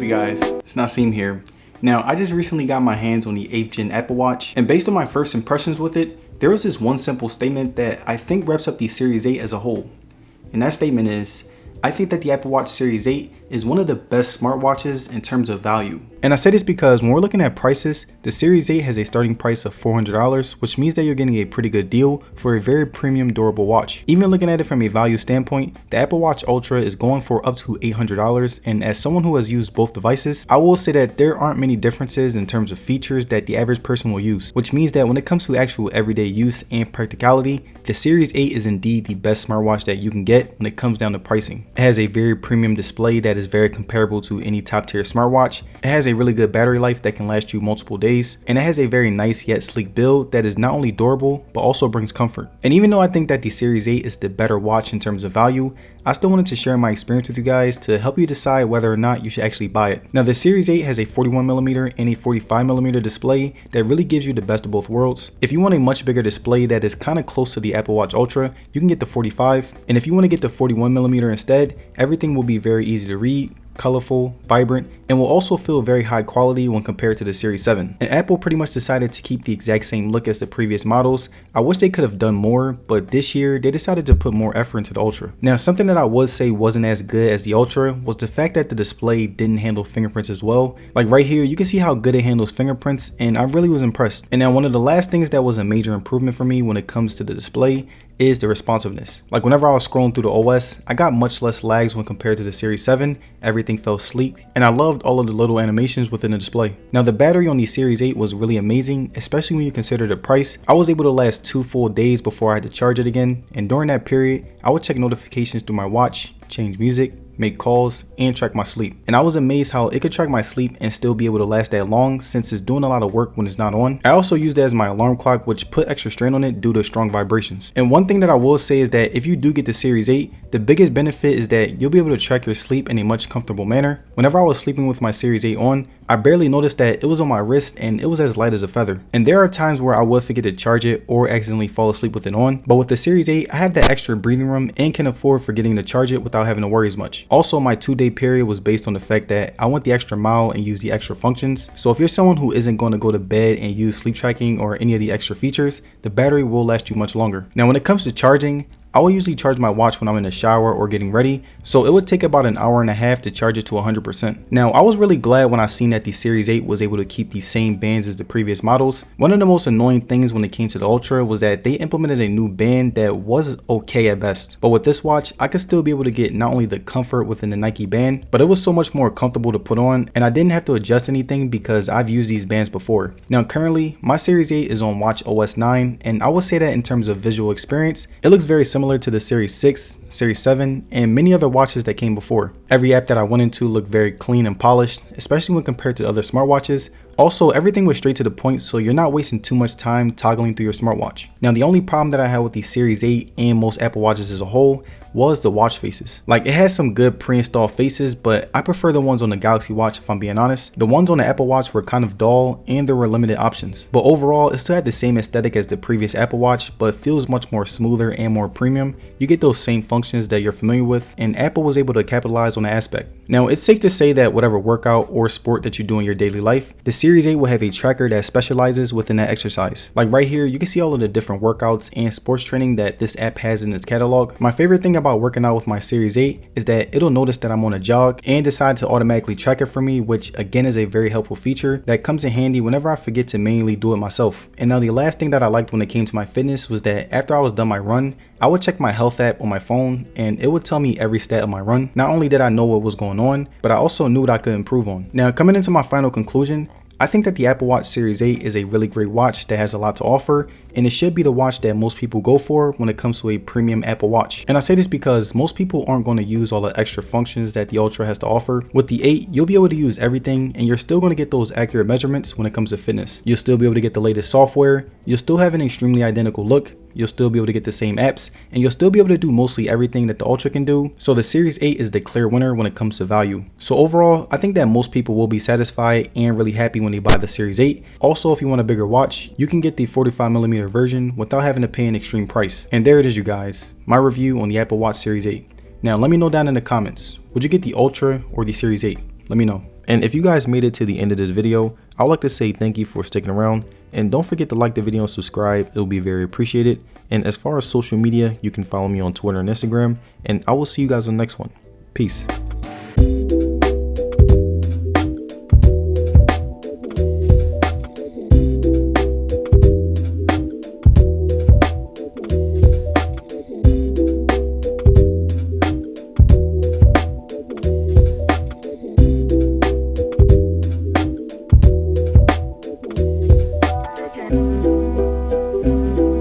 you guys? It's Nassim here. Now, I just recently got my hands on the 8th gen Apple Watch, and based on my first impressions with it, there was this one simple statement that I think wraps up the Series 8 as a whole. And that statement is, I think that the Apple Watch Series 8 is one of the best smartwatches in terms of value. And I say this because when we're looking at prices, the Series 8 has a starting price of $400, which means that you're getting a pretty good deal for a very premium durable watch. Even looking at it from a value standpoint, the Apple Watch Ultra is going for up to $800, and as someone who has used both devices, I will say that there aren't many differences in terms of features that the average person will use, which means that when it comes to actual everyday use and practicality, the Series 8 is indeed the best smartwatch that you can get when it comes down to pricing. It has a very premium display that is very comparable to any top tier smartwatch. It has a really good battery life that can last you multiple days, and it has a very nice yet sleek build that is not only durable but also brings comfort. And even though I think that the Series 8 is the better watch in terms of value, I still wanted to share my experience with you guys to help you decide whether or not you should actually buy it. Now, the Series 8 has a 41mm and a 45mm display that really gives you the best of both worlds. If you want a much bigger display that is kind of close to the Apple Watch Ultra, you can get the 45, and if you want to get the 41mm instead, everything will be very easy to read, colorful, vibrant, and will also feel very high quality when compared to the Series 7. And Apple pretty much decided to keep the exact same look as the previous models. I wish they could have done more, but this year they decided to put more effort into the Ultra. Now, something that I would say wasn't as good as the Ultra was the fact that the display didn't handle fingerprints as well. Like right here, you can see how good it handles fingerprints, and I really was impressed. And now one of the last things that was a major improvement for me when it comes to the display is the responsiveness. Like whenever I was scrolling through the OS, I got much less lags when compared to the Series 7. Everything felt sleek, and I loved all of the little animations within the display. Now, the battery on the Series 8 was really amazing, especially when you consider the price. I was able to last 2 full days before I had to charge it again, and during that period, I would check notifications through my watch, change music, make calls, and track my sleep. And I was amazed how it could track my sleep and still be able to last that long, since it's doing a lot of work when it's not on. I also used it as my alarm clock, which put extra strain on it due to strong vibrations. And one thing that I will say is that if you do get the Series 8, the biggest benefit is that you'll be able to track your sleep in a much comfortable manner. Whenever I was sleeping with my Series 8 on, I barely noticed that it was on my wrist and it was as light as a feather. And there are times where I would forget to charge it or accidentally fall asleep with it on, but with the Series 8, I have that extra breathing room and can afford forgetting to charge it without having to worry as much. Also, my 2-day period was based on the fact that I went the extra mile and used the extra functions. So if you're someone who isn't going to go to bed and use sleep tracking or any of the extra features, the battery will last you much longer. Now, when it comes to charging, I will usually charge my watch when I'm in the shower or getting ready, so it would take about an hour and a half to charge it to 100%. Now, I was really glad when I seen that the Series 8 was able to keep the same bands as the previous models. One of the most annoying things when it came to the Ultra was that they implemented a new band that was okay at best. But with this watch, I could still be able to get not only the comfort within the Nike band, but it was so much more comfortable to put on, and I didn't have to adjust anything because I've used these bands before. Now, currently, my Series 8 is on watch OS 9, and I would say that in terms of visual experience, it looks very similar to the Series 6, Series 7, and many other watches that came before. Every app that I went into looked very clean and polished, especially when compared to other smartwatches. Also, everything was straight to the point, so you're not wasting too much time toggling through your smartwatch. Now, the only problem that I had with the Series 8 and most Apple Watches as a whole was the watch faces. Like, it has some good pre-installed faces, but I prefer the ones on the Galaxy Watch if I'm being honest. The ones on the Apple Watch were kind of dull and there were limited options. But overall, it still had the same aesthetic as the previous Apple Watch, but feels much more smoother and more premium. You get those same functions that you're familiar with, and Apple was able to capitalize on the aspect. Now, it's safe to say that whatever workout or sport that you do in your daily life, the Series 8 will have a tracker that specializes within that exercise. Like right here, you can see all of the different workouts and sports training that this app has in its catalog. My favorite thing about working out with my Series 8 is that it'll notice that I'm on a jog and decide to automatically track it for me, which again is a very helpful feature that comes in handy whenever I forget to manually do it myself. And now the last thing that I liked when it came to my fitness was that after I was done my run, I would check my health app on my phone and it would tell me every stat of my run. Not only did I know what was going on, but I also knew what I could improve on. Now, coming into my final conclusion, I think that the Apple Watch Series 8 is a really great watch that has a lot to offer, and it should be the watch that most people go for when it comes to a premium Apple Watch. And I say this because most people aren't going to use all the extra functions that the Ultra has to offer. With the 8, you'll be able to use everything, and you're still going to get those accurate measurements when it comes to fitness. You'll still be able to get the latest software, you'll still have an extremely identical look, you'll still be able to get the same apps, and you'll still be able to do mostly everything that the Ultra can do. So the Series 8 is the clear winner when it comes to value. So overall, I think that most people will be satisfied and really happy when they buy the Series 8. Also, if you want a bigger watch, you can get the 45mm version without having to pay an extreme price. And there it is, you guys, my review on the Apple Watch Series 8. Now let me know down in the comments, would you get the Ultra or the Series 8? Let me know. And if you guys made it to the end of this video, I'd like to say thank you for sticking around, and don't forget to like the video and subscribe. It'll be very appreciated. And as far as social media, you can follow me on Twitter and Instagram, and I will see you guys on the next one. Peace.